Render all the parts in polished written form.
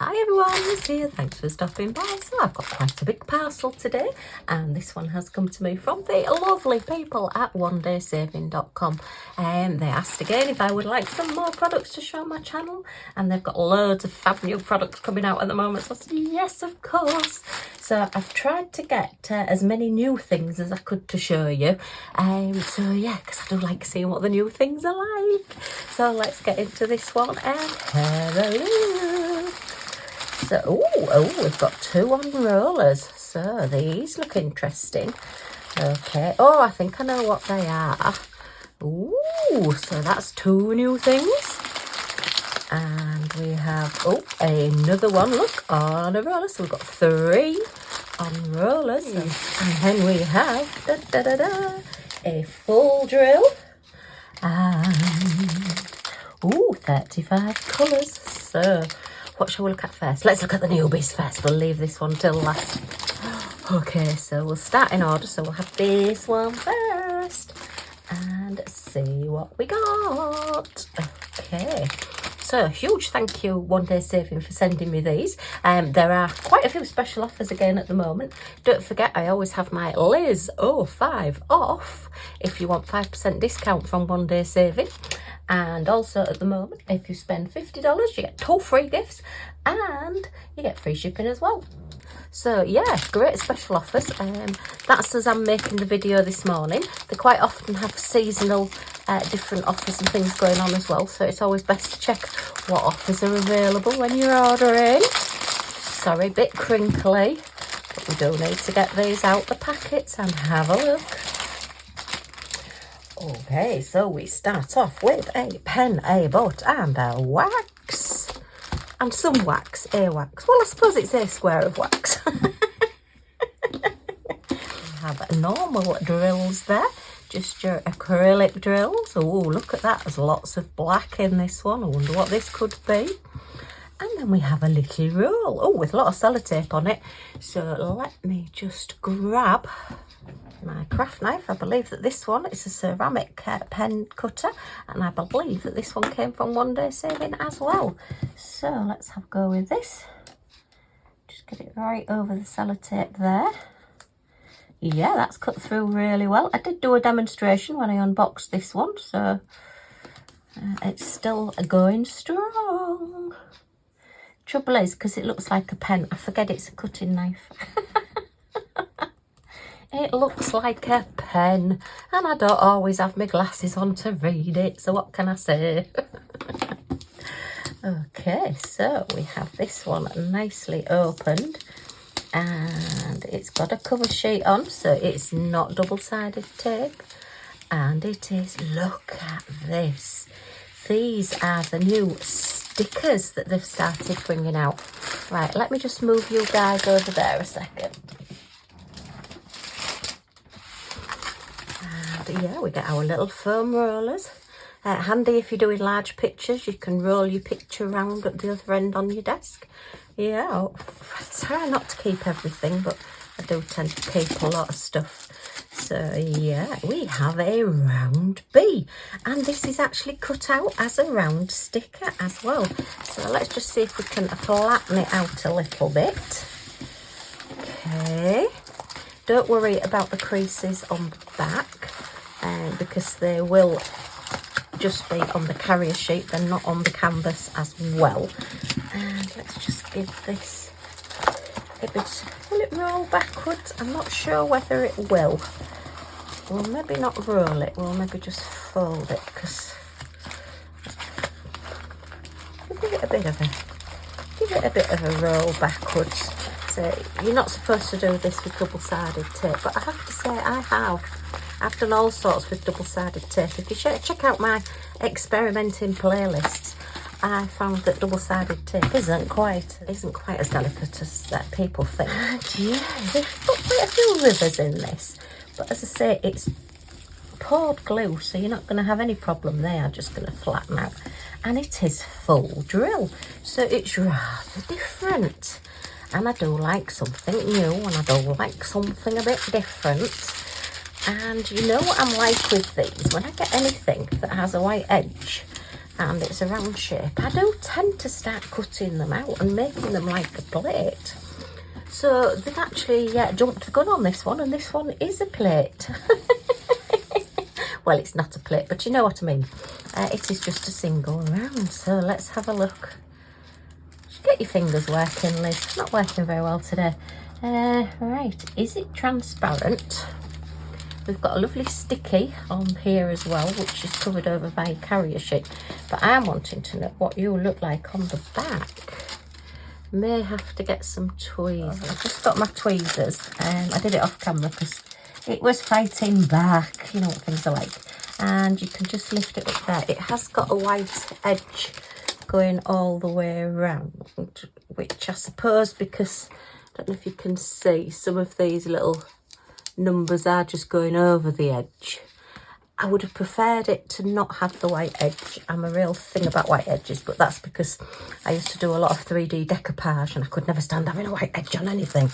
Hi everyone, Liz here. Thanks for stopping by. So I've got quite a big parcel today, and this one has come to me from the lovely people at Onedaysaving.com. They asked again if I would like some more products to show on my channel, and they've got loads of fab new products coming out at the moment. So I said yes, of course. So I've tried to get as many new things as I could to show you. So yeah, because I do like seeing what the new things are like. So let's get into this one and have a look. So, we've got two on rollers. So these look interesting. Okay. Oh, I think I know what they are. Ooh, so that's two new things. And we have, another one, look, on a roller. So we've got three on rollers. And then we have, a full drill. And, 35 colours. So, what shall we look at first? Let's look at the newbies first. We'll leave this one till last. Okay, so we'll start in order. So we'll have this one first and see what we got. Okay, so huge thank you Onedaysaving for sending me these. There are quite a few special offers again at the moment. Don't forget, I always have my Liz 05 off if you want 5% discount from Onedaysaving. And also at the moment, if you spend $50, you get 2 free gifts and you get free shipping as well. So yeah, great special offers. That's as I'm making the video this morning. They quite often have seasonal different offers and things going on as well. So it's always best to check what offers are available when you're ordering. Sorry, a bit crinkly, but we do need to get these out the packets and have a look. Okay, so we start off with a pen, a boat and a wax. And some wax, a wax. Well, I suppose it's a square of wax. We have normal drills there, just your acrylic drills. Oh, look at that, there's lots of black in this one. I wonder what this could be. And then we have a little roll, with a lot of sellotape on it. So let me just grab my craft knife. I believe that this one is a ceramic pen cutter, and I believe that this one came from Onedaysaving as well. So let's have a go with this. Just get it right over the sellotape there. Yeah, that's cut through really well. I did do a demonstration when I unboxed this one, so it's still going strong. Trouble is, because it looks like a pen, I forget it's a cutting knife. It looks like a pen, and I don't always have my glasses on to read it, so what can I say? Okay, so we have this one nicely opened, and it's got a cover sheet on, so it's not double-sided tape, and it is, look at this. These are the new stickers that they've started bringing out. Right, let me just move you guys over there a second. Yeah, we get our little foam rollers. Handy if you're doing large pictures, you can roll your picture around at the other end on your desk. Yeah, I try not to keep everything, but I do tend to keep a lot of stuff. So yeah, we have a round bee, and this is actually cut out as a round sticker as well. So let's just see if we can flatten it out a little bit. Okay, don't worry about the creases on the back. Because they will just be on the carrier sheet, they're not on the canvas as well. And let's just give this a bit. Will it roll backwards? I'm not sure whether it will. We'll maybe not roll it, we'll maybe just fold it, because give it a bit of a roll backwards. So you're not supposed to do this with double-sided tape, but I have to say I've done all sorts with double-sided tape. If you check out my experimenting playlists, I found that double-sided tape isn't quite as delicate as people think. And yeah, they've got quite a few rivers in this, but as I say, it's poured glue, so you're not going to have any problem. They are just going to flatten out, and it is full drill, so it's rather different. And I do like something new, and I do like something a bit different. And you know what I'm like with these? When I get anything that has a white edge, and it's a round shape, I do tend to start cutting them out and making them like a plate. So they've actually jumped the gun on this one, and this one is a plate. Well, it's not a plate, but you know what I mean. It is just a single round. So let's have a look. Get your fingers working, Liz. Not working very well today. Right, is it transparent? We've got a lovely sticky on here as well, which is covered over by a carrier sheet. But I'm wanting to know what you look like on the back. May have to get some tweezers. I've just got my tweezers. I did it off camera because it was fighting back. You know what things are like. And you can just lift it up there. It has got a white edge going all the way around, which I suppose, because I don't know if you can see, some of these little numbers are just going over the edge. I would have preferred it to not have the white edge. I'm a real thing about white edges, but that's because I used to do a lot of 3D decoupage and I could never stand having a white edge on anything.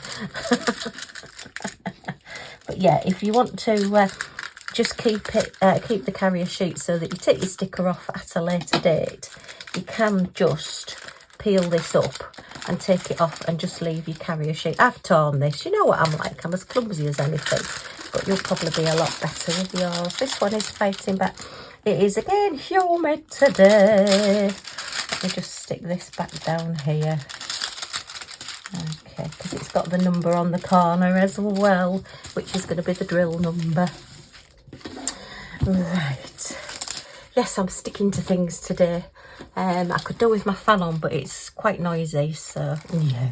But yeah, if you want to just keep the carrier sheet so that you take your sticker off at a later date, you can just peel this up and take it off and just leave your carrier sheet. I've torn this. You know what I'm like. I'm as clumsy as anything. But you'll probably be a lot better with yours. This one is fighting back. It is again humid today. Let me just stick this back down here. Okay, because it's got the number on the corner as well, which is going to be the drill number. Right. Yes, I'm sticking to things today. I could do with my fan on, but it's quite noisy, so yeah.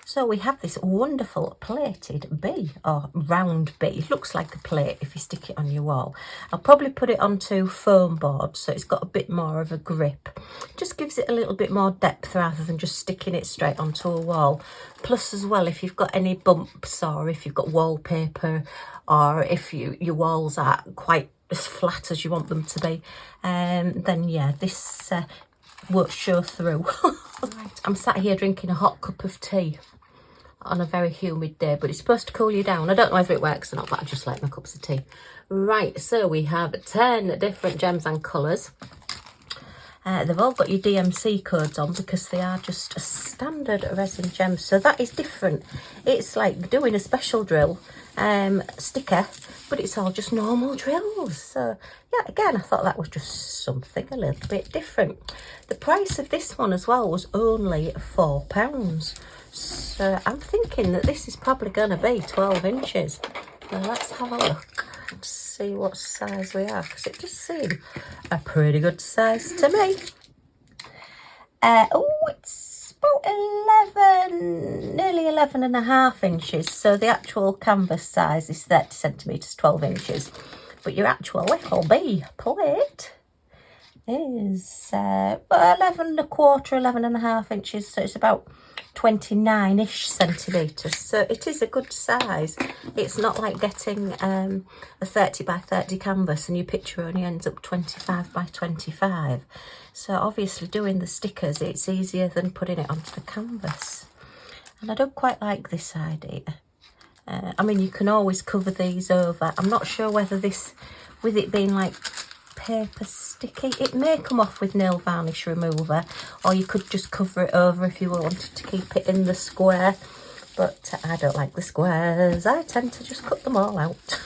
So we have this wonderful plated bee, or round bee. It looks like a plate if you stick it on your wall. I'll probably put it onto foam board so it's got a bit more of a grip. Just gives it a little bit more depth rather than just sticking it straight onto a wall. Plus as well, if you've got any bumps, or if you've got wallpaper, or if your walls are quite as flat as you want them to be, then yeah, this won't show through. Right, I'm sat here drinking a hot cup of tea on a very humid day, but it's supposed to cool you down. I don't know whether it works or not, but I just like my cups of tea. Right, so we have 10 different gems and colours. They've all got your DMC codes on because they are just a standard resin gem, so that is different. It's like doing a special drill sticker, but it's all just normal drills. So yeah, again, I thought that was just something a little bit different. The price of this one as well was only £4. So I'm thinking that this is probably going to be 12 inches. Now let's have a look and see what size we are, because it does seem a pretty good size to me. Oh, it's about 11, nearly 11 and a half inches. So the actual canvas size is 30 centimetres, 12 inches. But your actual little bee plate is 11 and a quarter, 11 and a half inches. So it's about 29-ish centimetres. So it is a good size. It's not like getting a 30 by 30 canvas and your picture only ends up 25 by 25. So obviously doing the stickers, it's easier than putting it onto the canvas. And I don't quite like this idea. I mean, you can always cover these over. I'm not sure whether this, with it being like paper sticky, it may come off with nail varnish remover, or you could just cover it over if you wanted to keep it in the square. But I don't like the squares. I tend to just cut them all out.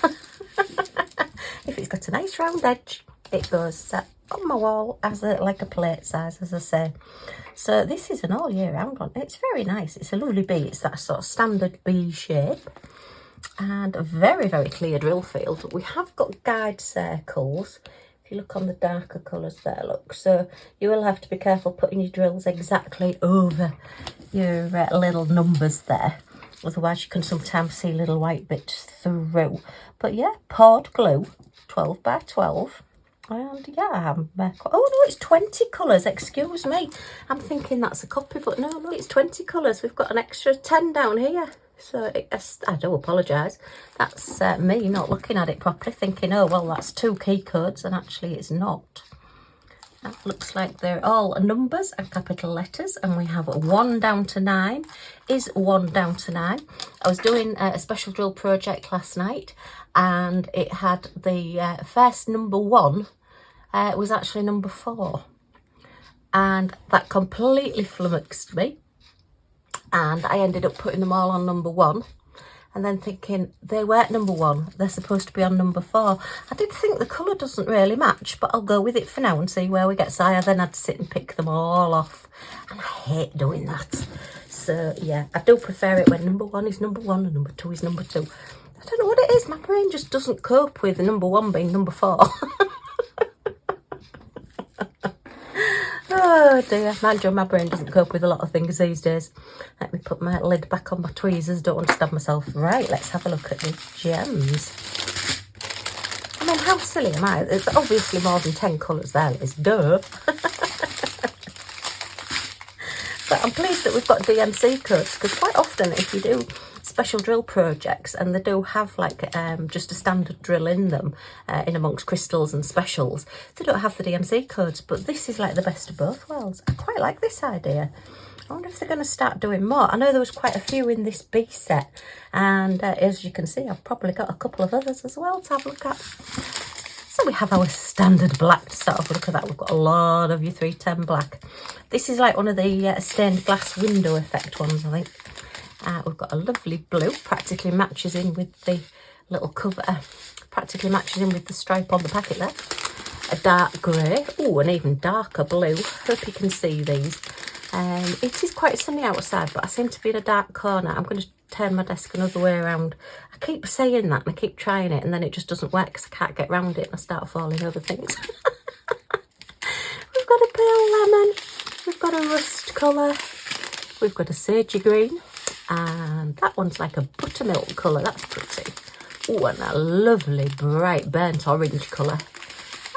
If it's got a nice round edge, it goes on my wall as like a plate size, as I say. So this is an all year round one. It's very nice. It's a lovely bee. It's that sort of standard bee shape. And a very, very clear drill field. We have got guide circles. If you look on the darker colours there, look. So you will have to be careful putting your drills exactly over your little numbers there. Otherwise you can sometimes see little white bits through. But yeah, poured glue, 12 by 12. And yeah, oh no, it's 20 colours, excuse me. I'm thinking that's a copy, but no, it's 20 colours. We've got an extra 10 down here. So I do apologise. That's me not looking at it properly, thinking, oh, well, that's 2 key codes, and actually it's not. That looks like they're all numbers and capital letters, and we have 1 down to 9 is 1 down to 9. I was doing a special drill project last night, and it had the first number 1 was actually number 4. And that completely flummoxed me. And I ended up putting them all on number 1. And then thinking, they weren't number 1, they're supposed to be on number 4. I did think the colour doesn't really match, but I'll go with it for now and see where we get. So I then had to sit and pick them all off. And I hate doing that. So yeah, I do prefer it when number 1 is number 1 and number 2 is number 2. I don't know what it is, my brain just doesn't cope with number 1 being number 4. Oh dear, mind you, my brain doesn't cope with a lot of things these days. Let me put my lid back on my tweezers, don't want to stab myself. Right, let's have a look at the gems. I mean, how silly am I? There's obviously more than 10 colours there, Liz, duh. But I'm pleased that we've got DMC codes, because quite often if you do special drill projects and they do have like just a standard drill in them, in amongst crystals and specials, they don't have the DMC codes, but this is like the best of both worlds. I quite like this idea. I wonder if they're going to start doing more. I know there was quite a few in this B set, and as you can see, I've probably got a couple of others as well to have a look at. So we have our standard black to start off. Look at that, we've got a lot of your 310 black. This is like one of the stained glass window effect ones, I think. We've got a lovely blue, practically matches in with the little cover, practically matches in with the stripe on the packet there. A dark grey, oh, an even darker blue. Hope you can see these. It is quite sunny outside, but I seem to be in a dark corner. I'm going to turn my desk another way around. I keep saying that and I keep trying it, and then it just doesn't work because I can't get around it and I start falling over things. We've got a pale lemon, we've got a rust colour, we've got a sagey green, and that one's like a buttermilk colour. That's pretty. Oh, and a lovely bright burnt orange colour,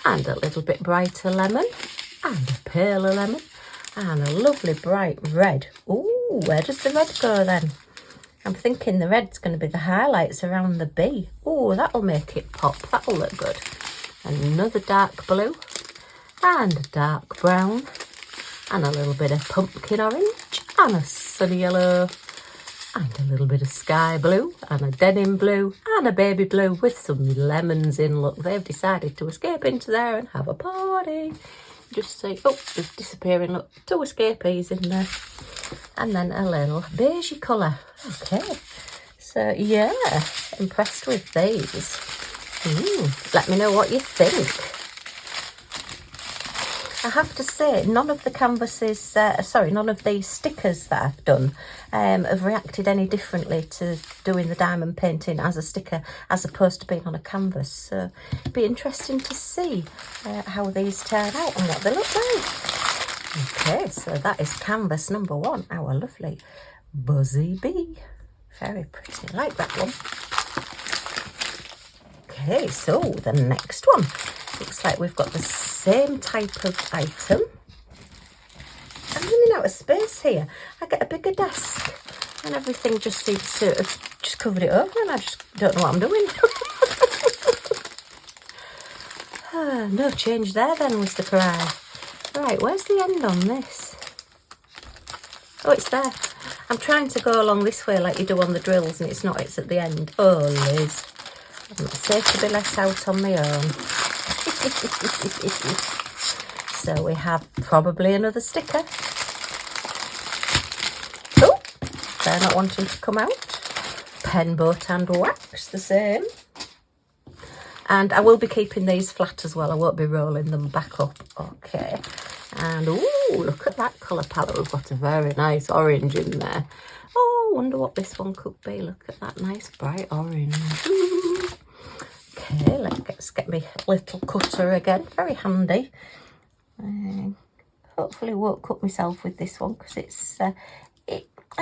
and a little bit brighter lemon, and a paler lemon, and a lovely bright red. Oh, where does the red go then? I'm thinking the red's going to be the highlights around the B. Oh, that'll make it pop. That'll look good. Another dark blue, and a dark brown, and a little bit of pumpkin orange, and a sunny yellow, and a little bit of sky blue, and a denim blue, and a baby blue with some lemons in. Look, they've decided to escape into there and have a party. Just see, oh, it's disappearing. Look, 2 escapees in there. And then a little beigey colour. Okay, so yeah, impressed with these. Let me know what you think. I have to say, none of the canvases, none of the stickers that I've done have reacted any differently to doing the diamond painting as a sticker as opposed to being on a canvas. So it'd be interesting to see how these turn out and what they look like. Okay, so that is canvas number 1, our lovely Buzzy Bee. Very pretty, I like that one. Okay, so the next one. Looks like we've got the same type of item. I'm running out of space here. I get a bigger desk and everything just seems to have just covered it over and I just don't know what I'm doing. No change there then was the cry. Right, where's the end on this? Oh, it's there. I'm trying to go along this way like you do on the drills and it's not, it's at the end. Oh, Liz. I'm not safe to be left out on my own. So we have probably another sticker. Oh, they're not wanting to come out. Pen, boat and wax, the same. And I will be keeping these flat as well. I won't be rolling them back up. Okay. And ooh, look at that colour palette. We've got a very nice orange in there. Oh, I wonder what this one could be. Look at that nice bright orange. Ooh. Okay, let's get my little cutter again. Very handy. Hopefully won't cut myself with this one because it's, I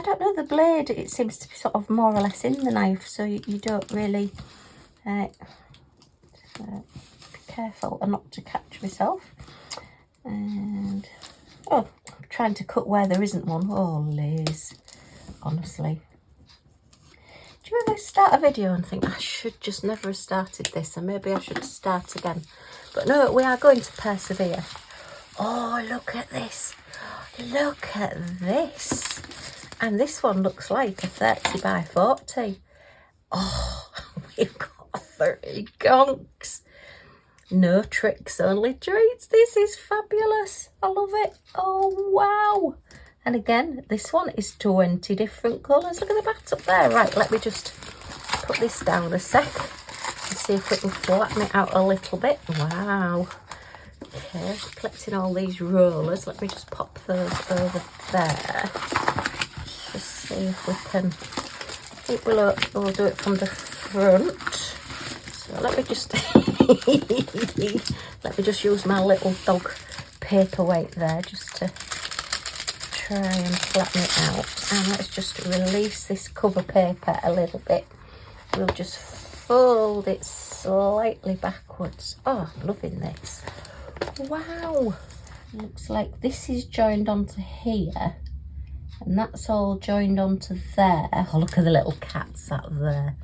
don't know, the blade, it seems to be sort of more or less in the knife, so you don't really, be careful not to catch myself. And, oh, I'm trying to cut where there isn't one. Oh, Liz, honestly. Do you ever start a video and think, I should just never have started this and maybe I should start again? But no, we are going to persevere. Oh, look at this. Look at this. And this one looks like a 30 by 40. Oh, we've got 30 gonks. No tricks, only treats. This is fabulous. I love it. Oh, wow. And again, this one is 20 different colours. Look at the bat up there. Right, let me just put this down a sec and see if we can flatten it out a little bit. Wow. Okay, collecting all these rollers. Let me just pop those over there. Just see if we can. I think we'll do it from the front. So let me just let me just use my little dog paperweight there just to try and flatten it out. And let's just release this cover paper a little bit. We'll just fold it slightly backwards. Oh, I'm loving this. Wow. Looks like this is joined onto here. And that's all joined onto there. Oh, look at the little cats out there.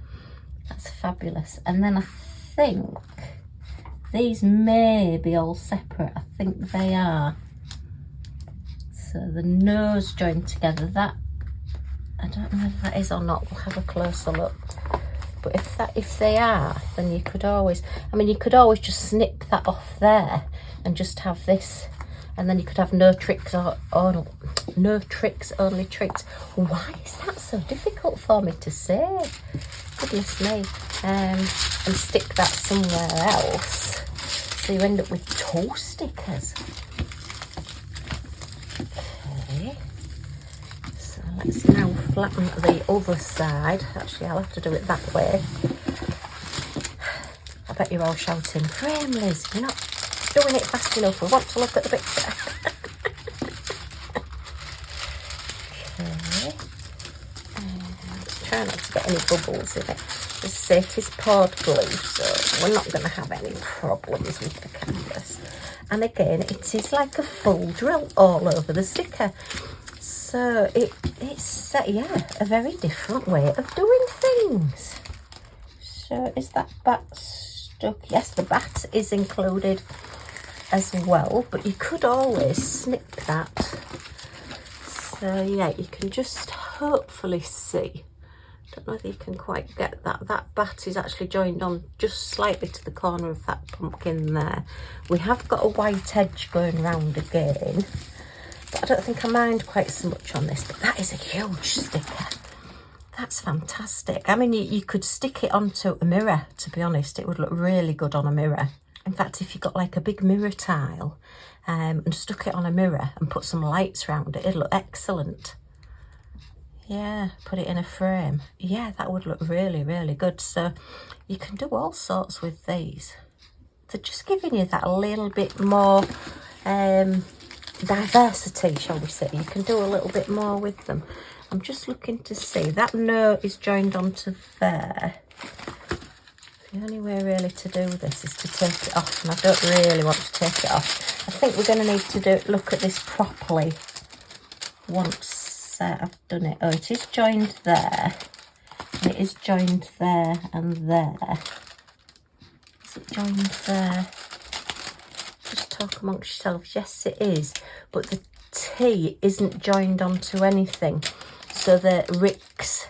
That's fabulous. And then I think these may be all separate. I think they are. So the nose joined together. That, I don't know if that is or not. We'll have a closer look. But if they are, then you could always, I mean, you could always just snip that off there and just have this. And then you could have no tricks or no tricks, only treats. Why is that so difficult for me to say? Goodness me. And stick that somewhere else. So you end up with toe stickers. Okay. So let's now flatten the other side. Actually, I'll have to do it that way. I bet you're all shouting, "Frame, Liz, you're not doing it fast enough. We want to look at the picture." Okay. Let's try not to get any bubbles in it. As I say, it is poured glue, so we're not going to have any problems with the canvas. And again, it is like a full drill all over the sticker. So it's yeah, a very different way of doing things. So is that bat stuck? Yes, the bat is included as well, but you could always snip that. So yeah, you can just hopefully see. Don't know whether you can quite get that. That bat is actually joined on just slightly to the corner of that pumpkin there. We have got a white edge going round again, but I don't think I mind quite so much on this. But that is a huge sticker. That's fantastic. I mean, you could stick it onto a mirror, to be honest. It would look really good on a mirror. In fact, if you got like a big mirror tile and stuck it on a mirror and put some lights around it, it'd look excellent. Yeah, put it in a frame. Yeah, that would look really, really good. So you can do all sorts with these. They're just giving you that a little bit more diversity, shall we say. You can do a little bit more with them. I'm just looking to see. That note is joined onto there. The only way really to do this is to take it off, and I don't really want to take it off. I think we're going to need to look at this properly once I've done it. Oh, it is joined there. It is joined there and there. Is it joined there? Just talk amongst yourselves. Yes, it is. But the T isn't joined onto anything. So the Ricks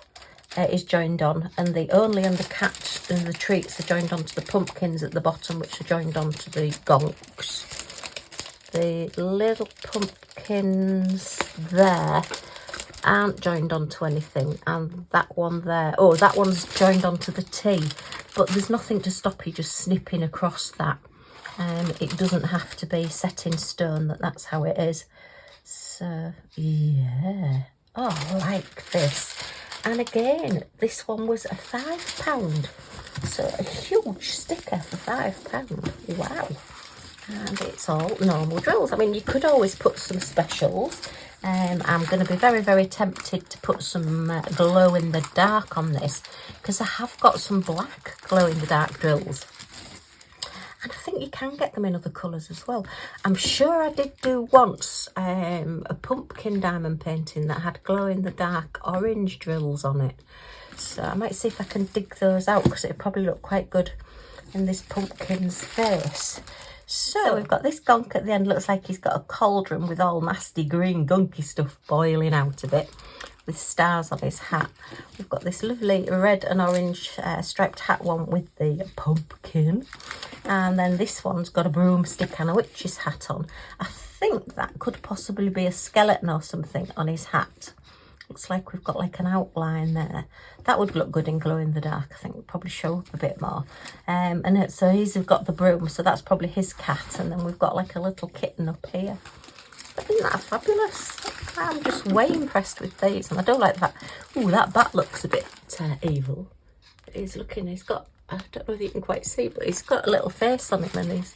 is joined on, and the only and the cat and the treats are joined onto the pumpkins at the bottom, which are joined onto the gonks. The little pumpkins there aren't joined onto anything, and that one there, oh, that one's joined onto the T, but there's nothing to stop you just snipping across that. It doesn't have to be set in stone that's how it is. So yeah, oh, I like this. And again, this one was a £5, so a huge sticker for £5. Wow. And it's all normal drills. I mean, you could always put some specials. I'm going to be very, very tempted to put some glow in the dark on this, because I have got some black glow in the dark drills. And I think you can get them in other colours as well. I'm sure I did do once a pumpkin diamond painting that had glow in the dark orange drills on it. So I might see if I can dig those out, because it'd probably look quite good in this pumpkin's face. So we've got this gonk at the end. Looks like he's got a cauldron with all nasty green gunky stuff boiling out of it, with stars on his hat. We've got this lovely red and orange striped hat one with the pumpkin. And then this one's got a broomstick and a witch's hat on. I think that could possibly be a skeleton or something on his hat. Looks like we've got like an outline there. That would look good in glow in the dark. I think it'll probably show up a bit more. So he's got the broom, so that's probably his cat. And then we've got like a little kitten up here. But isn't that fabulous? I'm just way impressed with these, and I don't like that. Ooh, that bat looks a bit evil. He's looking, he's got, I don't know if you can quite see, but he's got a little face on him and he's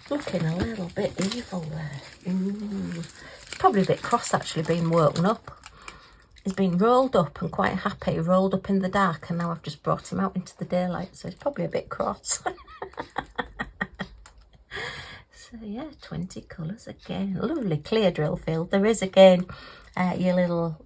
looking a little bit evil there. Ooh. He's probably a bit cross actually, being woken up. He's been rolled up and quite happy, rolled up in the dark, and now I've just brought him out into the daylight, so he's probably a bit cross. So yeah, 20 colours again. Lovely clear drill field. There is again your little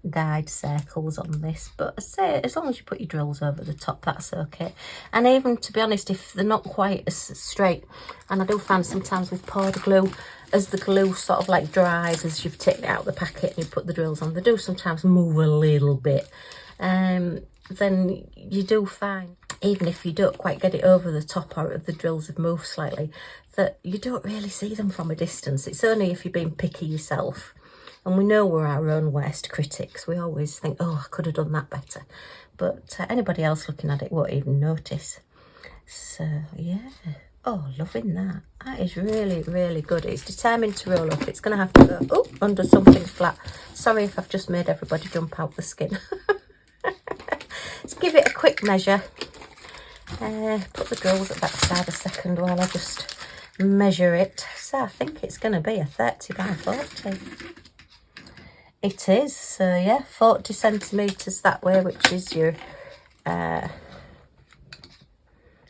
guide circles on this, but I say as long as you put your drills over the top, that's okay. And even, to be honest, if they're not quite as straight, and I do find sometimes with powder glue, as the glue sort of like dries, as you've taken it out of the packet and you put the drills on, they do sometimes move a little bit. Then you do find, even if you don't quite get it over the top or the drills have moved slightly, that you don't really see them from a distance. It's only if you're being picky yourself. And we know we're our own worst critics. We always think, oh, I could have done that better. But anybody else looking at it won't even notice. So, yeah. Oh, loving that. That is really, really good. It's determined to roll up. It's going to have to go under something flat. Sorry if I've just made everybody jump out the skin. Let's give it a quick measure. Put the drills at that side a second while I just measure it. So I think it's going to be a 30 by 40. It is. So yeah, 40 centimetres that way, which is your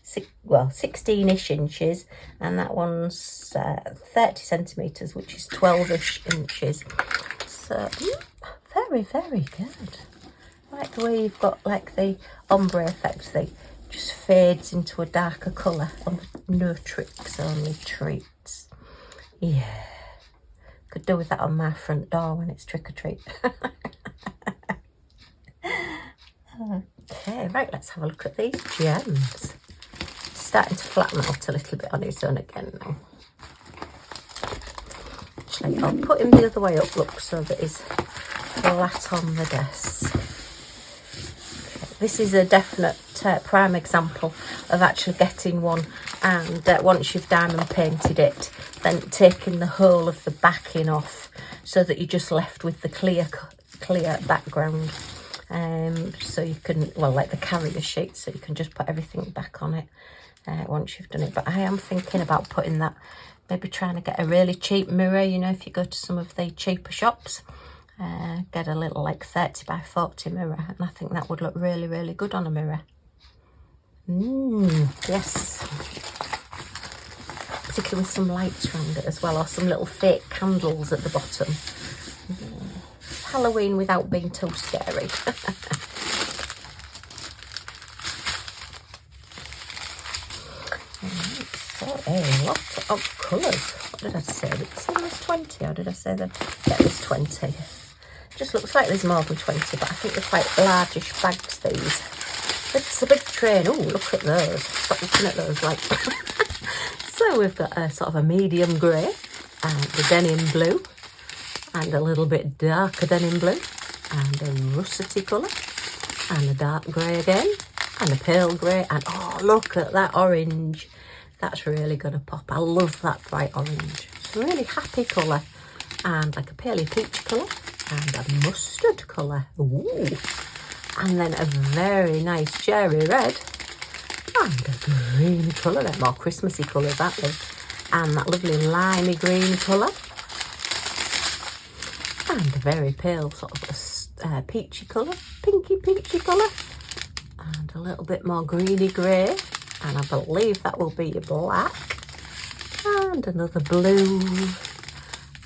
16-ish inches, and that one's 30 centimetres, which is 12-ish inches. So very, very good. I like the way you've got like the ombre effect thing. Just fades into a darker colour. No tricks, only treats. Yeah. Could do with that on my front door when it's trick or treat. Okay, right, let's have a look at these gems. Starting to flatten out a little bit on his own again now. Actually, I'll put him the other way up, look, so that he's flat on the desk. This is a definite prime example of actually getting one, and once you've diamond painted it, then taking the whole of the backing off so that you're just left with the clear background. So you can, well, like the carrier sheet, so you can just put everything back on it once you've done it. But I am thinking about putting that, maybe trying to get a really cheap mirror, you know, if you go to some of the cheaper shops. Get a little like 30 by 40 mirror, and I think that would look really, really good on a mirror. Yes. Particularly with some lights around it as well, or some little fake candles at the bottom. Halloween without being too scary. So a lot of colours. What did I say? Did I say there was 20, or did I say that there was 20? Just looks like there's more than 20, but I think they're quite largish bags, these. It's a big train. Oh, look at those. Stop looking at those like. So we've got a sort of a medium grey, and the denim blue, and a little bit darker denim blue, and a russety colour, and a dark grey again, and a pale grey, and oh, look at that orange. That's really going to pop. I love that bright orange. It's a really happy colour, and like a paley peach colour, and a mustard colour. Ooh. And then a very nice cherry red, and a green colour. They're more Christmassy colours, aren't they? And that lovely limey green colour. And a very pale sort of peachy colour, pinky peachy colour. And a little bit more greeny grey. And I believe that will be your black. And another blue.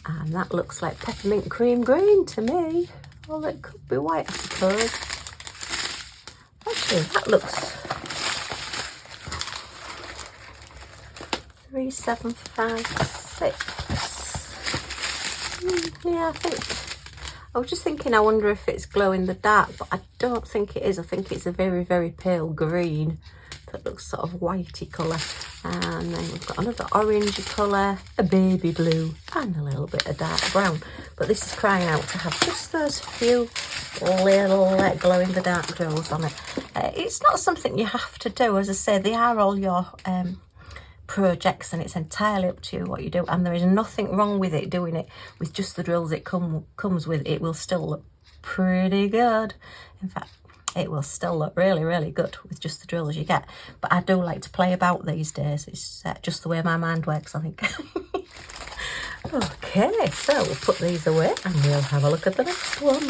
And that looks like peppermint cream green to me. Well, it could be white, I suppose. Actually, that looks 3756. Yeah, I think I was just thinking, I wonder if it's glow in the dark, but I don't think it is. I think it's a very, very pale green that looks sort of whitey colour. And then we've got another orangey colour, a baby blue, and a little bit of dark brown. But this is crying out to have just those few little glow-in-the-dark drills on it. It's not something you have to do. As I say, they are all your projects, and it's entirely up to you what you do. And there is nothing wrong with it doing it with just the drills it comes with. It will still look pretty good. In fact, it will still look really, really good with just the drills you get. But I do like to play about these days. It's just the way my mind works, I think. Okay, so we'll put these away and we'll have a look at the next one.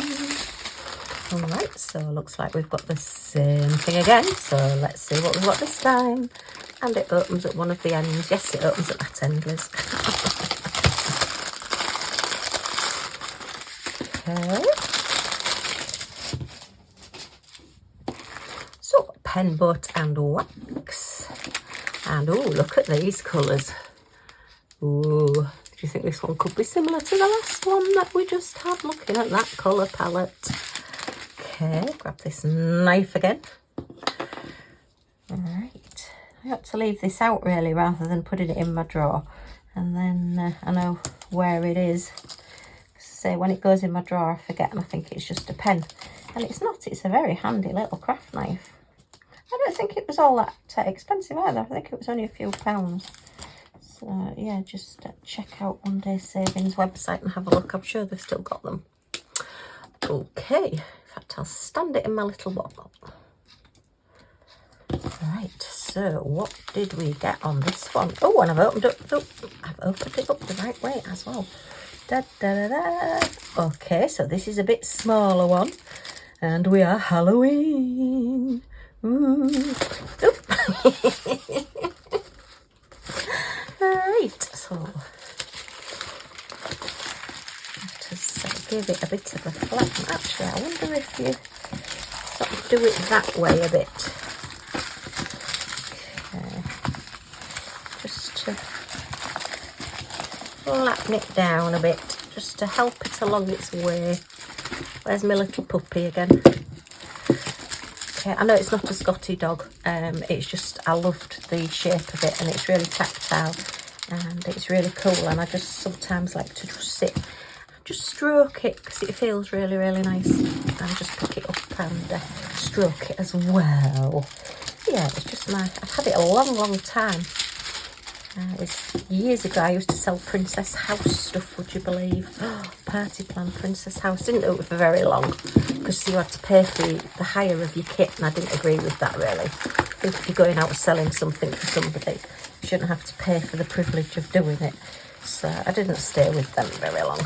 All right, so it looks like we've got the same thing again. So let's see what we've got this time. And it opens at one of the ends. Yes, it opens at that end, Liz. Okay. So, pen butt and wax. And oh, look at these colours. Oh, do you think this one could be similar to the last one that we just had? Looking at that colour palette. Okay, grab this knife again. All right. I ought to leave this out really rather than putting it in my drawer. And then I know where it is. Say when it goes in my drawer I forget and I think it's just a pen. And it's not, it's a very handy little craft knife. I don't think it was all that expensive either. I think it was only a few pounds. So yeah, just check out Onedaysaving's website and have a look. I'm sure they've still got them. Okay, in fact I'll stand it in my little bottle. Right, so what did we get on this one? Oh, and I've opened it up the right way as well. Da, da, da, da. Okay, so this is a bit smaller one. And we are Halloween. Ooh. Alright, so just give it a bit of a flat. Actually, I wonder if you sort of do it that way a bit. Just to flatten it down a bit, just to help it along its way. Where's my little puppy again? Okay, I know it's not a Scotty dog, it's just I loved the shape of it and it's really tactile and it's really cool, and I just sometimes like to just sit, just stroke it because it feels really, really nice, and just pick it up and stroke it as well. Yeah, it's just I've had it a long, long time. It's years ago I used to sell Princess House stuff, would you believe? Party Plan Princess House. Didn't do it for very long because you had to pay for the hire of your kit, and I didn't agree with that really. I think if you're going out selling something for somebody, you shouldn't have to pay for the privilege of doing it. So I didn't stay with them very long.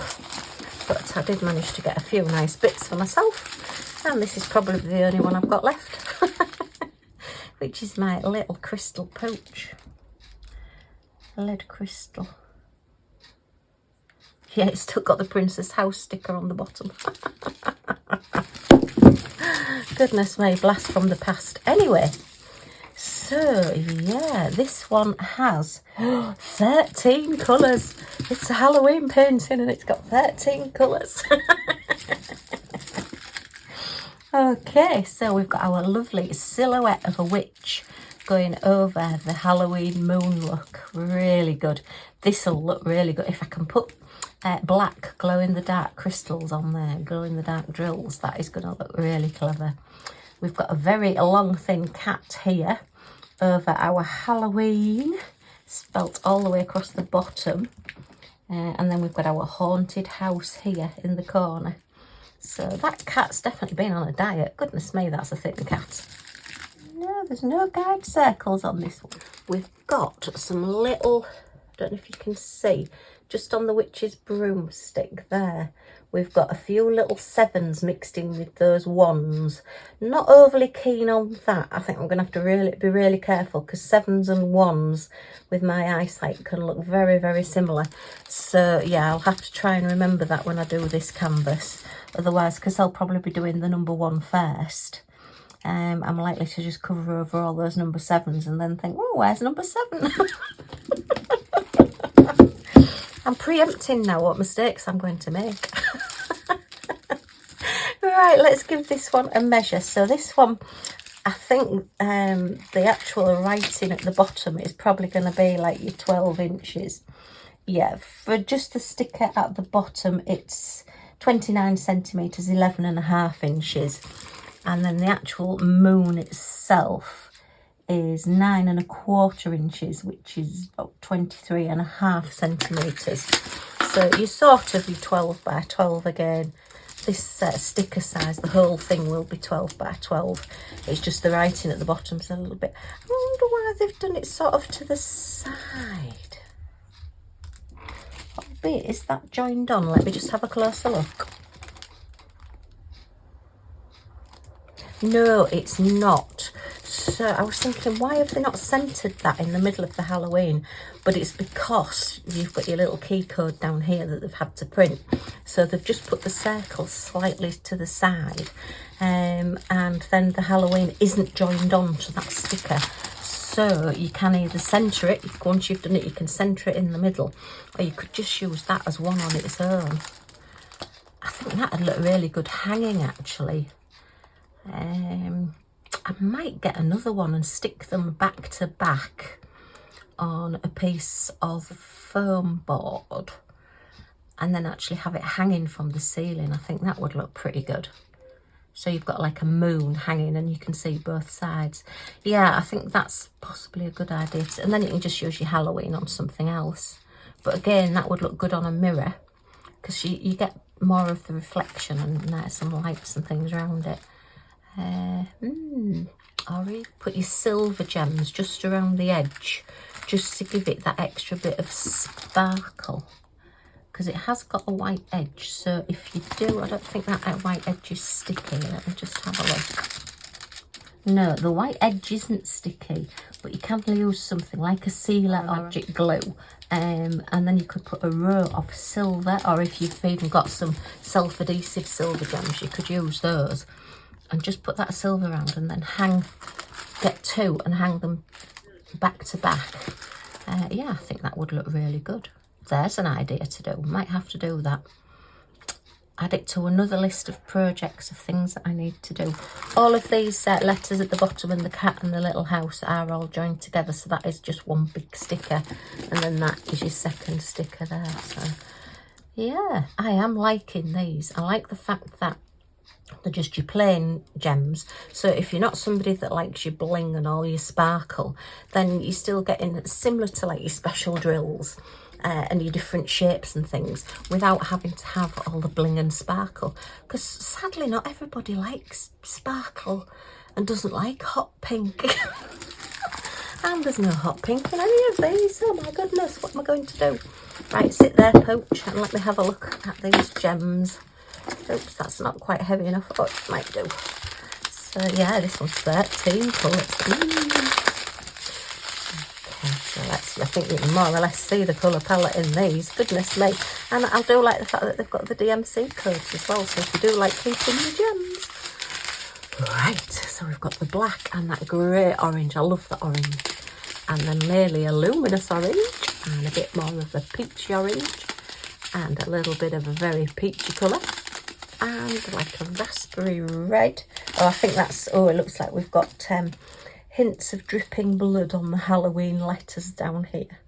But I did manage to get a few nice bits for myself, and this is probably the only one I've got left, which is my little crystal pouch. Lead crystal. Yeah, it's still got the Princess House sticker on the bottom. Goodness me, blast from the past. Anyway, so yeah, this one has 13 colours. It's a Halloween painting and it's got 13 colours. Okay, so we've got our lovely silhouette of a witch going over the Halloween moon look. Really good. This will look really good if I can put black glow-in-the-dark crystals on there, glow-in-the-dark drills. That is going to look really clever. We've got a very long thin cat here over our Halloween, spelt all the way across the bottom, and then we've got our haunted house here in the corner. So that cat's definitely been on a diet. Goodness me, that's a thin cat. No, there's no guide circles on this one. We've got some little, I don't know if you can see, just on the witch's broomstick there, we've got a few little sevens mixed in with those ones. Not overly keen on that. I think I'm going to have to be really careful because sevens and ones with my eyesight can look very, very similar. So yeah, I'll have to try and remember that when I do this canvas. Otherwise, because I'll probably be doing the number one first, I'm likely to just cover over all those number sevens and then think, oh, where's number 7? I'm preempting now what mistakes I'm going to make. Right, let's give this one a measure. So this one, I think the actual writing at the bottom is probably going to be like your 12 inches. Yeah, for just the sticker at the bottom, it's 29 centimetres, 11.5 inches. And then the actual moon itself is 9.25 inches, which is about 23.5 centimetres. So you sort of be 12 by 12 again. This sticker size, the whole thing will be 12 by 12. It's just the writing at the bottom's a little bit. I wonder why they've done it sort of to the side. What bit is that joined on? Let me just have a closer look. No, it's not. So I was thinking, why have they not centred that in the middle of the Halloween? But it's because you've got your little key code down here that they've had to print. So they've just put the circle slightly to the side. And then the Halloween isn't joined on to that sticker. So you can either centre it, once you've done it, you can centre it in the middle. Or you could just use that as one on its own. I think that'd look really good hanging, actually. I might get another one and stick them back to back on a piece of foam board and then actually have it hanging from the ceiling. I think that would look pretty good. So you've got like a moon hanging and you can see both sides. Yeah, I think that's possibly a good idea. And then you can just use your Halloween on something else. But again, that would look good on a mirror because you get more of the reflection and there's some lights and things around it. Or you put your silver gems just around the edge, just to give it that extra bit of sparkle, because it has got a white edge. So if you do, I don't think that white edge is sticky. Let me just have a look. No, the white edge isn't sticky, but you can use something like a sealer object glue, and then you could put a row of silver, or if you've even got some self-adhesive silver gems, you could use those. And just put that silver around and then get two and hang them back to back. Yeah, I think that would look really good. There's an idea to do. Might have to do that. Add it to another list of projects of things that I need to do. All of these letters at the bottom and the cat and the little house are all joined together. So that is just one big sticker. And then that is your second sticker there. So yeah, I am liking these. I like the fact that they're just your plain gems. So if you're not somebody that likes your bling and all your sparkle, then you're still getting similar to like your special drills and your different shapes and things without having to have all the bling and sparkle. Because sadly, not everybody likes sparkle and doesn't like hot pink. And there's no hot pink in any of these. Oh my goodness, what am I going to do? Right, sit there, Pooch, and let me have a look at these gems. Oops, that's not quite heavy enough. Oh, it might do. So yeah, this one's 13 colours. Okay, so I think you can more or less see the colour palette in these. Goodness me. And I do like the fact that they've got the DMC codes as well. So if you do like keeping your gems. Right, so we've got the black and that grey orange. I love the orange. And then nearly a luminous orange. And a bit more of a peachy orange. And a little bit of a very peachy colour. And like a raspberry red. Oh, I think that's, oh, it looks like we've got hints of dripping blood on the Halloween letters down here.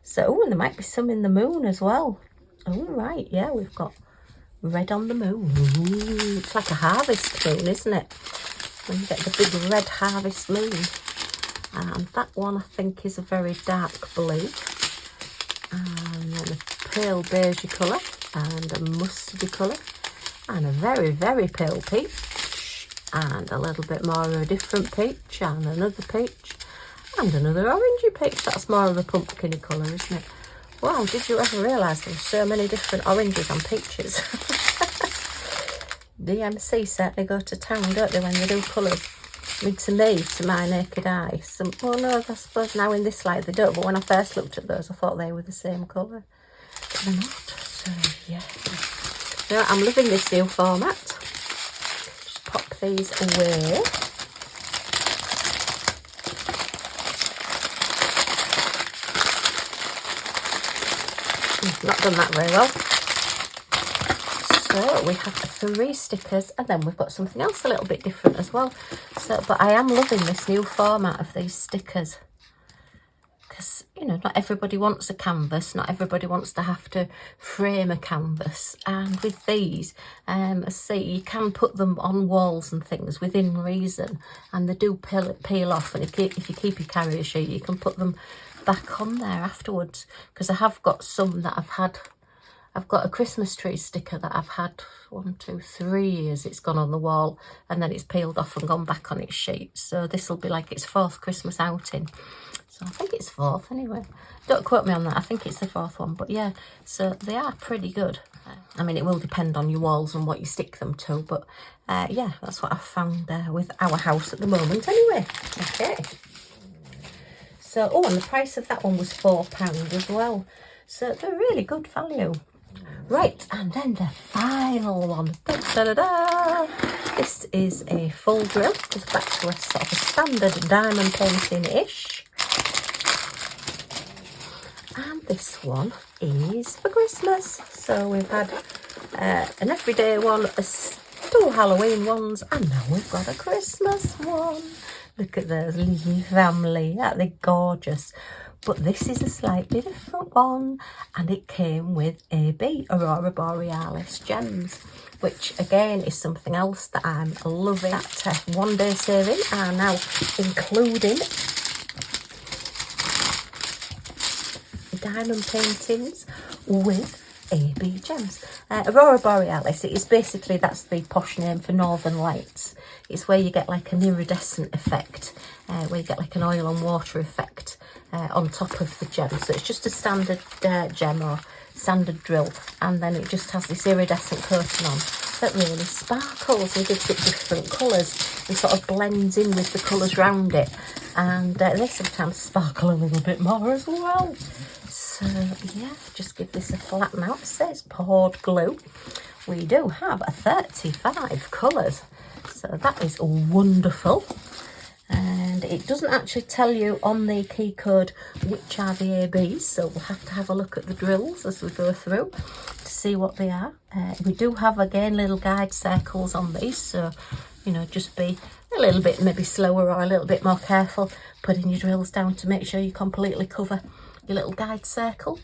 So, oh, and there might be some in the moon as well. Oh, right, yeah, we've got red on the moon. Ooh, it's like a harvest moon, isn't it? When you get the big red harvest moon. And that one, I think, is a very dark blue. And then a pale beige colour and a mustardy colour. And a very, very pale peach, and a little bit more of a different peach, and another peach, and another orangey peach. That's more of a pumpkin colour, isn't it? Wow, did you ever realise there were so many different oranges on peaches? DMC certainly go to town, don't they, when they do colours? I mean, to my naked eye, well, no, I suppose now in this light they don't, but when I first looked at those, I thought they were the same colour. But they're not, so yeah. Now, I'm loving this new format. Just pop these away. Not done that very well. So we have 3 stickers, and then we've got something else a little bit different as well. So, but I am loving this new format of these stickers. Because, you know, not everybody wants a canvas, not everybody wants to have to frame a canvas. And with these, see, you can put them on walls and things within reason, and they do peel off. And if you keep your carrier sheet, you can put them back on there afterwards. Because I have got some that I've got a Christmas tree sticker that I've had 1, 2, 3 years. It's gone on the wall and then it's peeled off and gone back on its sheet. So this will be like its 4th Christmas outing. So I think it's 4th anyway. Don't quote me on that. I think it's the 4th one. But yeah, so they are pretty good. I mean, it will depend on your walls and what you stick them to. But yeah, that's what I've found with our house at the moment anyway. Okay. So, oh, and the price of that one was £4 as well. So they're really good value. Right, and then the final one. Da, da, da, da. This is a full drill. Goes back to a sort of a standard diamond painting-ish. And this one is for Christmas. So we've had an everyday one, 2 Halloween ones, and now we've got a Christmas one. Look at those little family. Aren't they gorgeous? But this is a slightly different one, and it came with AB, Aurora Borealis gems, which again is something else that I'm loving. At Onedaysaving are now including diamond paintings with AB gems. Aurora Borealis, it is basically, that's the posh name for northern lights. It's where you get like an iridescent effect, where you get like an oil and water effect on top of the gem. So it's just a standard gem or standard drill, and then it just has this iridescent coating on that really sparkles and gives it different colours and sort of blends in with the colours around it, and they sometimes sparkle a little bit more as well. So yeah, just give this a flat mouth. It says poured glue. We do have 35 colours, so that is wonderful. And it doesn't actually tell you on the key code which are the ABs, so we'll have to have a look at the drills as we go through to see what they are. We do have, again, little guide circles on these, so, you know, just be a little bit maybe slower or a little bit more careful putting your drills down to make sure you completely cover your little guide circle.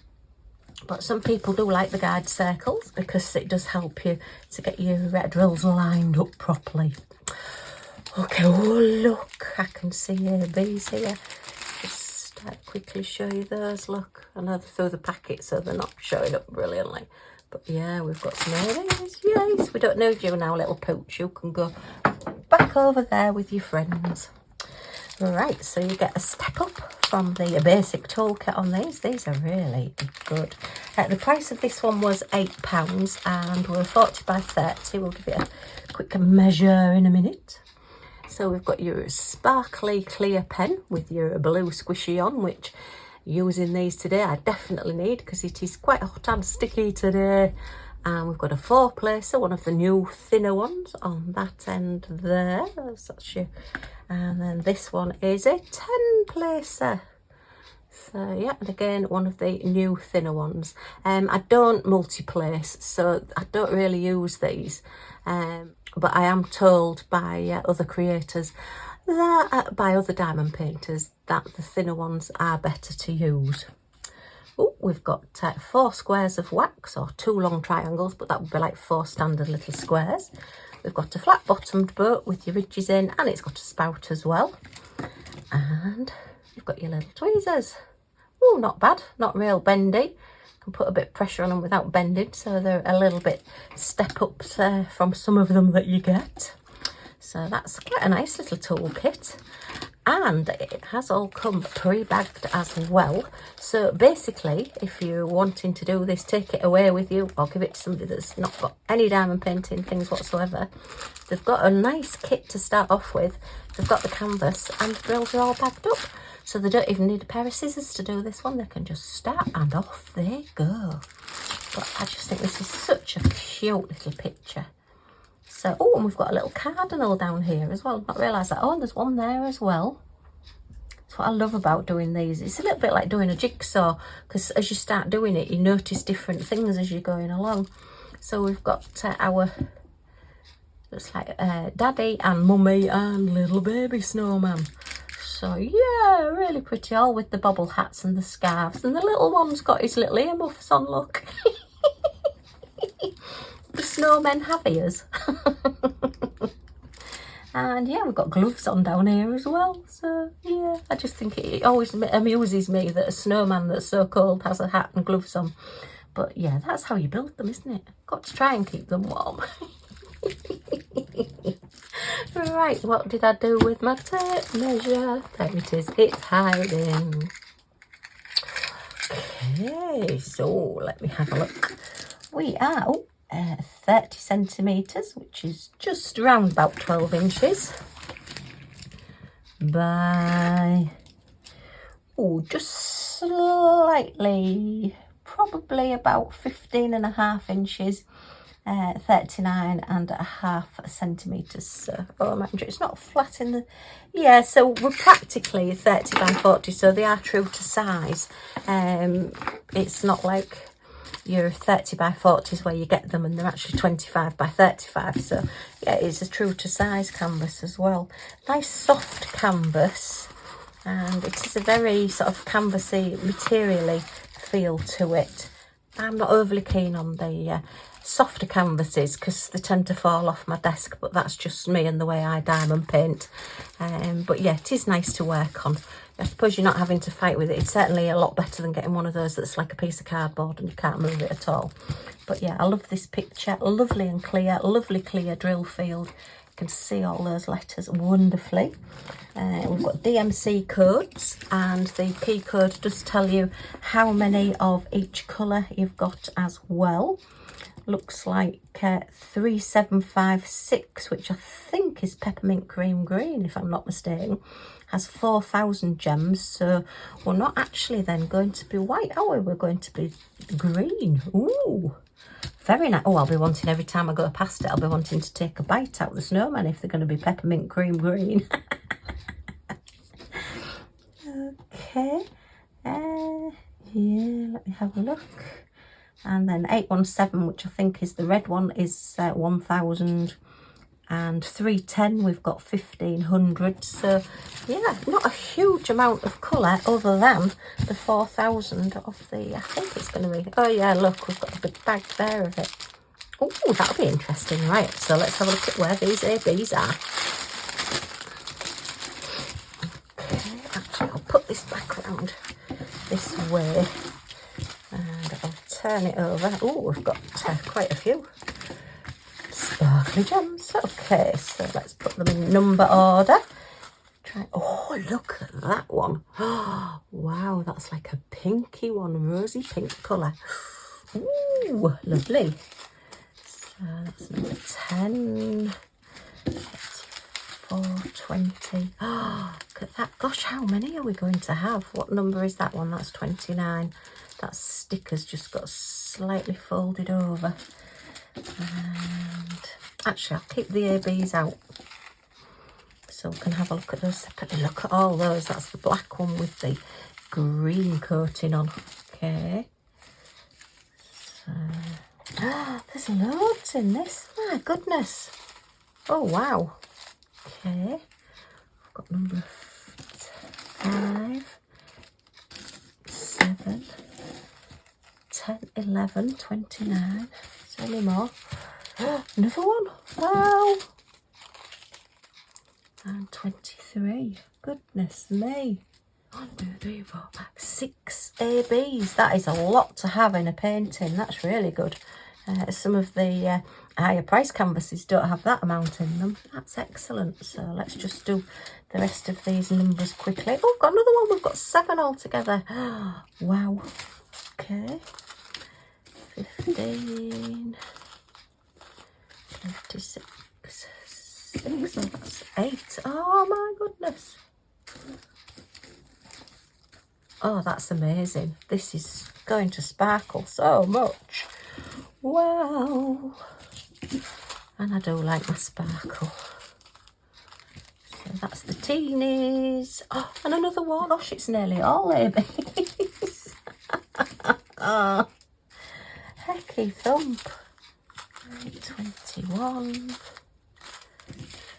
But some people do like the guide circles because it does help you to get your drills lined up properly. Okay, oh look, I can see ABs here. Just quickly show you those, look. I know they're through the packet so they're not showing up brilliantly. But yeah, we've got some ABs, yes. We don't need you now, little pooch. You can go back over there with your friends. Right, so you get a step up from the basic toolkit on these. These are really good. The price of this one was £8 and we're 40 by 30. We'll give it a quick measure in a minute. So we've got your sparkly clear pen with your blue squishy on, which using these today I definitely need because it is quite hot and sticky today. And we've got a 4-placer, one of the new thinner ones on that end there. That's your, and then this one is a 10-placer. So yeah, and again, one of the new thinner ones. I don't multi-place, so I don't really use these. But I am told by other creators, that by other diamond painters, that the thinner ones are better to use. Oh, we've got 4 squares of wax, or 2 long triangles, but that would be like 4 standard little squares. We've got a flat bottomed boat with your ridges in, and it's got a spout as well. And you've got your little tweezers. Oh, not bad, not real bendy. Can put a bit of pressure on them without bending, so they're a little bit step ups from some of them that you get. So that's quite a nice little toolkit. And it has all come pre-bagged as well. So basically, if you're wanting to do this, take it away with you or give it to somebody that's not got any diamond painting things whatsoever. They've got a nice kit to start off with. They've got the canvas and the drills are all bagged up. So they don't even need a pair of scissors to do this one. They can just start and off they go. But I just think this is such a cute little picture. So, oh, and we've got a little cardinal down here as well. Not realised that. Oh, and there's one there as well. That's what I love about doing these. It's a little bit like doing a jigsaw, because as you start doing it, you notice different things as you're going along. So we've got our, looks like Daddy and Mummy and little baby snowman. So yeah, really pretty, all with the bobble hats and the scarves, and the little one's got his little earmuffs on, look. The snowmen have ears. And yeah, we've got gloves on down here as well. So yeah, I just think it always amuses me that a snowman that's so cold has a hat and gloves on. But yeah, that's how you build them, isn't it? Got to try and keep them warm. Right, what did I do with my tape measure? There it is, it's hiding. Okay, so let me have a look. We are 30 centimetres, which is just around about 12 inches by, just slightly, probably about 15.5 inches, 39.5 centimetres. So, mind you, it's not flat in the, yeah, so we're practically 30 by 40, so they are true to size. It's not like your 30 by 40s where you get them and they're actually 25 by 35. So yeah, it's a true to size canvas as well. Nice soft canvas, and it is a very sort of canvassy, materially feel to it. I'm not overly keen on the softer canvases because they tend to fall off my desk, but that's just me and the way I diamond paint. But yeah, it is nice to work on. I suppose you're not having to fight with it. It's certainly a lot better than getting one of those that's like a piece of cardboard and you can't move it at all. But yeah, I love this picture. Lovely and clear, lovely clear drill field. You can see all those letters wonderfully. We've got DMC codes, and the P code does tell you how many of each colour you've got as well. Looks like 3756, which I think is peppermint cream green, if I'm not mistaken. Has 4,000 gems, so we're not actually then going to be white, are we? We're going to be green. Ooh, very nice. Oh, I'll be wanting, every time I go past it, I'll be wanting to take a bite out of the snowman if they're going to be peppermint cream green. Okay, yeah, let me have a look. And then 817, which I think is the red one, is 1,000. And 310, we've got 1,500. So yeah, not a huge amount of colour other than the 4,000 of the, I think it's going to be, oh yeah, look, we've got a big bag there of it. Oh, that'll be interesting. Right, so let's have a look at where these ABs are. Okay, actually I'll put this back around this way and I'll turn it over. Oh, we've got quite a few sparkly gems. Okay, so let's put them in number order. Oh, look at that one. Oh, wow, that's like a pinky one, rosy pink colour. Ooh, lovely. So that's number 10, 34, 20. Oh, look at that. Gosh, how many are we going to have? What number is that one? That's 29. That sticker's just got slightly folded over. And actually, I'll keep the ABs out so we can have a look at those separately. Look at all those. That's the black one with the green coating on. Okay. So, there's loads in this. My goodness. Oh, wow. Okay. I've got number 5, 7, 10, 11, 29. Is there any more? Another one. Wow. And 23. Goodness me. 1, 2, 3, 4, 5, 6 ABs. That is a lot to have in a painting. That's really good. Some of the higher price canvases don't have that amount in them. That's excellent. So let's just do the rest of these numbers quickly. Oh, got another one. We've got 7 altogether. Wow. Okay. 15. 56. 6. That's 8. Oh my goodness. Oh, that's amazing. This is going to sparkle so much. Wow. And I do like my sparkle. So that's the teenies. Oh, and another one. Gosh, it's nearly all ABs. Oh, hecky thump. 21,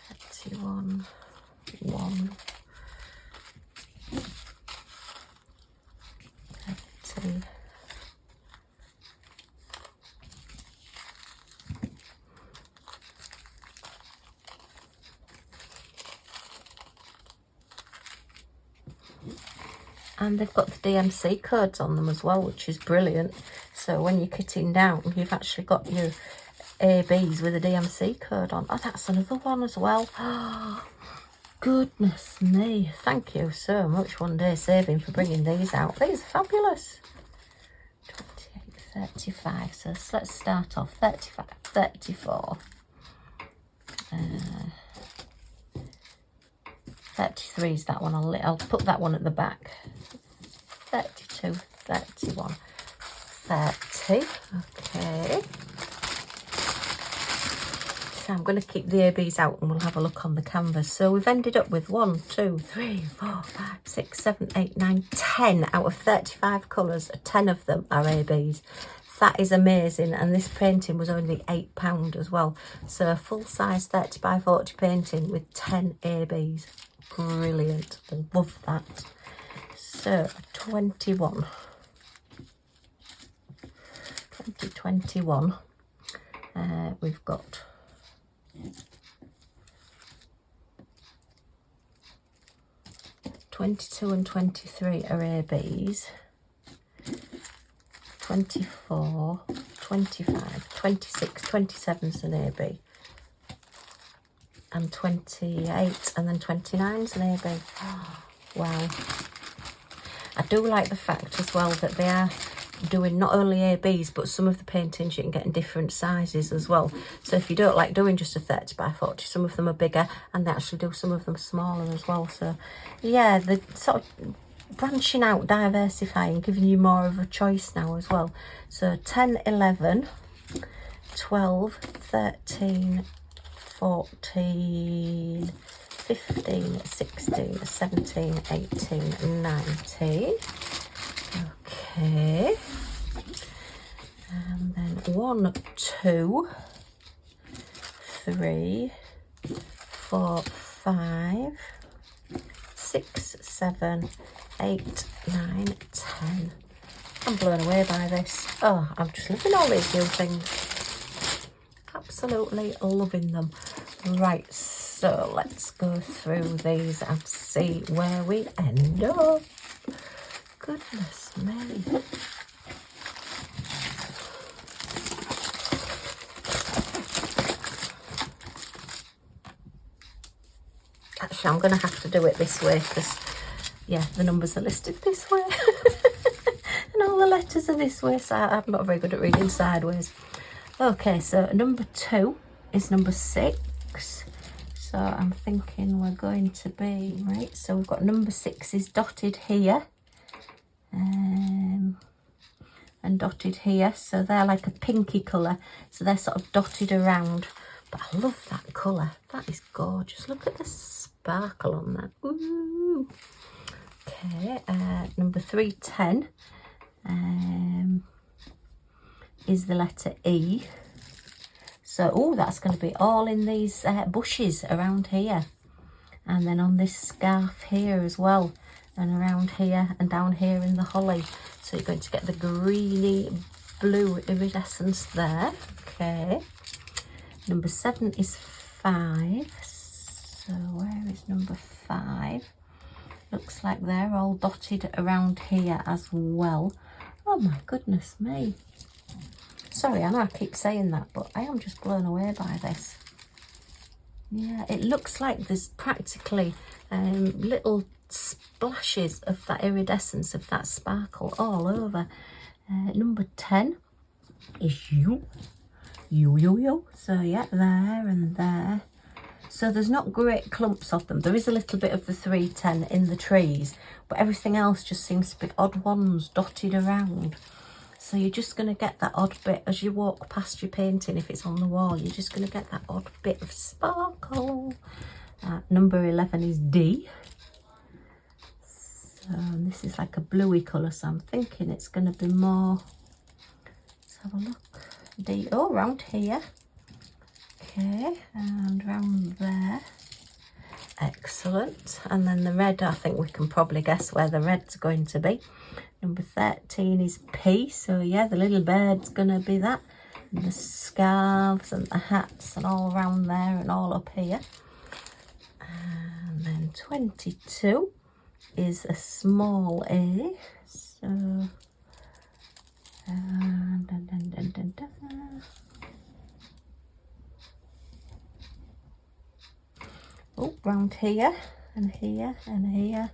31, 1, 30, and they've got the DMC codes on them as well, which is brilliant. So when you're kitting down, you've actually got your ABs with a DMC code on. Oh, that's another one as well. Oh, goodness me. Thank you so much, Onedaysaving, for bringing these out. These are fabulous. 28, 35. So let's start off 35, 34. 33 is that one. I'll put that one at the back. 32, 31, 30. Okay. So I'm going to keep the ABs out and we'll have a look on the canvas. So we've ended up with 1, 2, 3, 4, 5, 6, 7, 8, 9, 10 out of 35 colours. 10 of them are ABs. That is amazing, and this painting was only £8 as well. So a full size 30 by 40 painting with 10 ABs. Brilliant. Love that. So 2021. We've got 22 and 23 are ABs. 24, 25, 26, 27 is an AB. And 28 and then 29 is an AB. Oh, wow. I do like the fact as well that they are doing not only ABs, but some of the paintings you can get in different sizes as well. So if you don't like doing just a 30 by 40, some of them are bigger, and they actually do some of them smaller as well. So yeah, the sort of branching out, diversifying, giving you more of a choice now as well. So 10, 11, 12, 13, 14, 15, 16, 17, 18, 19. Okay. And then 1, 2, 3, 4, 5, 6, 7, 8, 9, 10. I'm blown away by this. Oh, I'm just loving all these new things. Absolutely loving them. Right, so let's go through these and see where we end up. Goodness me. Actually, I'm going to have to do it this way because, yeah, the numbers are listed this way. And all the letters are this way, so I'm not very good at reading sideways. Okay, so number 2 is number 6. So I'm thinking we're going to be, right, so we've got number 6 is dotted here. And dotted here, so they're like a pinky colour, so they're sort of dotted around. But I love that colour. That is gorgeous. Look at the sparkle on that. Ooh. Okay, number 310 is the letter E. So, oh, that's going to be all in these bushes around here. And then on this scarf here as well. And around here and down here in the holly. So you're going to get the greeny blue iridescence there. Okay. Number 7 is 5. So where is number 5? Looks like they're all dotted around here as well. Oh my goodness me. Sorry, I know I keep saying that, but I am just blown away by this. Yeah, it looks like there's practically little splashes of that iridescence, of that sparkle all over. Number 10 is you. So yeah, there and there. So there's not great clumps of them. There is a little bit of the 310 in the trees, but everything else just seems to be odd ones dotted around. So you're just going to get that odd bit as you walk past your painting. If it's on the wall, you're just going to get that odd bit of sparkle. Number 11 is D. So this is like a bluey colour, so I'm thinking it's going to be more. Let's have a look. D, oh, around here. Okay, and round there. Excellent. And then the red, I think we can probably guess where the red's going to be. Number 13 is P, so yeah, the little bird's going to be that. And the scarves and the hats and all round there and all up here. And then 22 is a small A, so dun, dun, dun, dun, dun. Oh, round here and here and here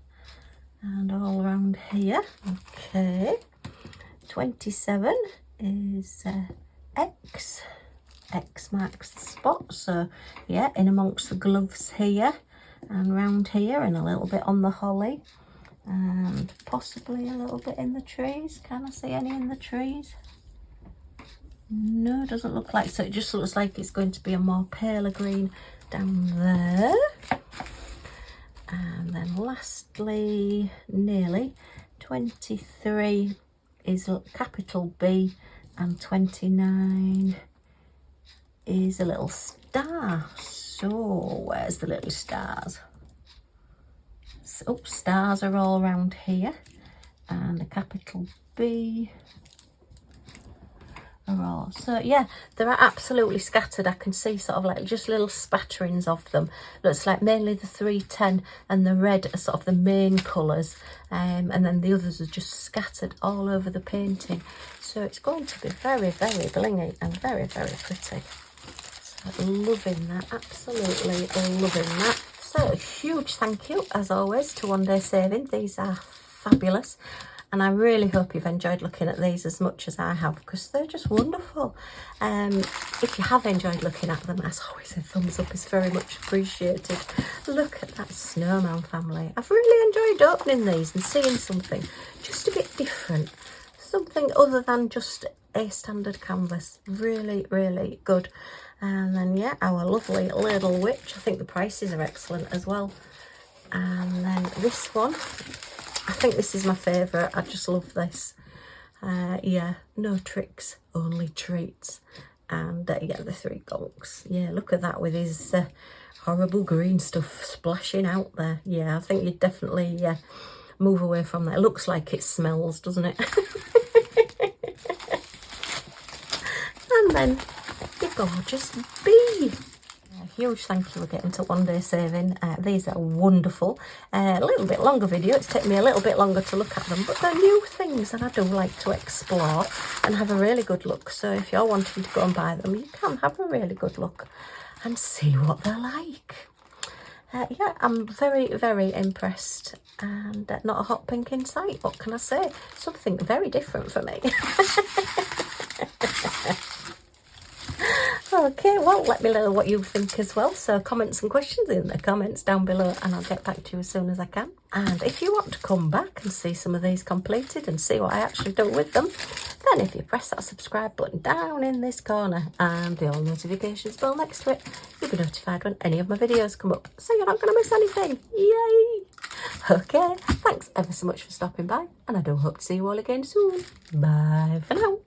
and all around here. Okay, 27 is X. X marks the spot, so yeah, in amongst the gloves here and round here and a little bit on the holly and possibly a little bit in the trees. Can I see any in the trees? No, doesn't look like so. It just looks like it's going to be a more paler green down there. And then lastly, nearly 23 is a capital B and 29 is a little star. So where's the little stars? So stars are all around here and the capital B are all. So yeah, they're absolutely scattered. I can see sort of like just little spatterings of them. Looks like mainly the 310 and the red are sort of the main colours, and then the others are just scattered all over the painting. So it's going to be very, very blingy and very, very pretty. So loving that, absolutely loving that. So a huge thank you as always to Onedaysaving. These are fabulous. And I really hope you've enjoyed looking at these as much as I have, because they're just wonderful. If you have enjoyed looking at them, as always, a thumbs up is very much appreciated. Look at that Snowman family. I've really enjoyed opening these and seeing something just a bit different. Something other than just a standard canvas. Really, really good. And then, yeah, our lovely Ladle Witch. I think the prices are excellent as well. And then this one. I think this is my favourite. I just love this. Yeah, no tricks, only treats. And yeah, the 3 gonks. Yeah, look at that with his horrible green stuff splashing out there. Yeah, I think you'd definitely move away from that. It looks like it smells, doesn't it? And then your gorgeous bee. Huge thank you again to Onedaysaving. These are wonderful. A little bit longer video. It's taken me a little bit longer to look at them, but they're new things and I do like to explore and have a really good look. So if you're wanting to go and buy them, you can have a really good look and see what they're like. Yeah, I'm very, very impressed and not a hot pink in sight. What can I say? Something very different for me. Okay, well, let me know what you think as well. So comments and questions in the comments down below and I'll get back to you as soon as I can. And if you want to come back and see some of these completed and see what I actually do with them, then if you press that subscribe button down in this corner and the all notifications bell next to it, you'll be notified when any of my videos come up. So you're not going to miss anything. Yay! Okay, thanks ever so much for stopping by and I do hope to see you all again soon. Bye for now.